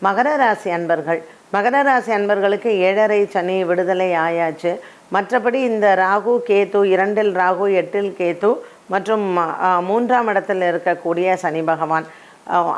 மகர ராசி அன்பர்கள், மகர ராசி அன்பர்களுக்கு 7.5 சனி விடுதலை ஆயாச்சு. மற்றபடி இந்த ராகு கேது, 2இல் ராகு 8இல் கேது மற்றும் 3ஆம் இடத்தில் இருக்கக்கூடிய சனி பகவான்,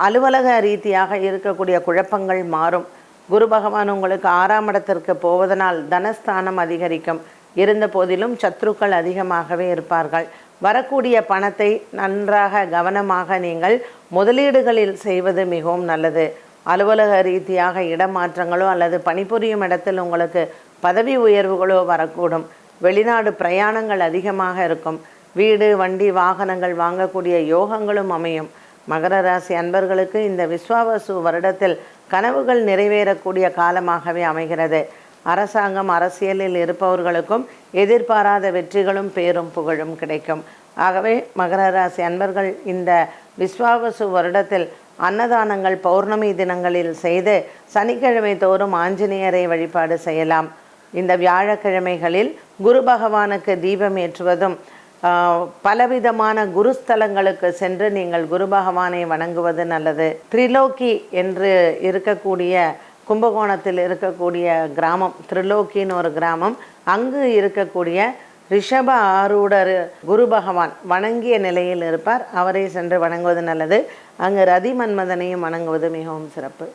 அலுவலக ரீதியாக இருக்கக்கூடிய குழப்பங்கள் மாறும். குரு பகவான் உங்களுக்கு 6ஆம் இடத்திற்கு போவதனால் தனஸ்தானம் அதிகரிக்கும். இருந்த போதிலும் சத்ருக்கள் அதிகமாகவே இருப்பார்கள். வரக்கூடிய பணத்தை நன்றாக கவனமாக நீங்கள் முதலீடுகளில் செய்வது மிகவும் நல்லது. அலுவலக ரீதியாக இடமாற்றங்களோ அல்லது பணிபுரியும் இடத்தில் உங்களுக்கு பதவி உயர்வுகளோ வரக்கூடும். வெளிநாடு பிரயாணங்கள் அதிகமாக இருக்கும். வீடு, வண்டி, வாகனங்கள் வாங்கக்கூடிய யோகங்களும் அமையும். மகர ராசி அன்பர்களுக்கு இந்த விஸ்வாவசு வருடத்தில் கனவுகள் நிறைவேறக்கூடிய காலமாகவே அமைகிறது. அரசாங்கம், அரசியலில் இருப்பவர்களுக்கும் எதிர்பாராத வெற்றிகளும் பேரும் புகழும் கிடைக்கும். ஆகவே மகர ராசி அன்பர்கள் இந்த விஸ்வாவசு வருடத்தில் அன்னதானங்கள் பௌர்ணமி தினங்களில் செய்து சனிக்கிழமை தோறும் ஆஞ்சநேயரை வழிபாடு செய்யலாம். இந்த வியாழக்கிழமைகளில் குரு பகவானுக்கு தீபம் ஏற்றுவதும் பலவிதமான குருஸ்தலங்களுக்கு சென்று நீங்கள் குரு பகவானை வணங்குவது நல்லது. திரிலோக்கி என்று இருக்கக்கூடிய கும்பகோணத்தில் இருக்கக்கூடிய கிராமம், திரிலோக்கின்னு ஒரு கிராமம், அங்கு இருக்கக்கூடிய ரிஷப ஆரூடர் குரு பகவான் வணங்கிய நிலையில் இருப்பார். அவரை சென்று வணங்குவது நல்லது. அங்கு ரதி மன்மதனையும் வணங்குவது மிகவும் சிறப்பு.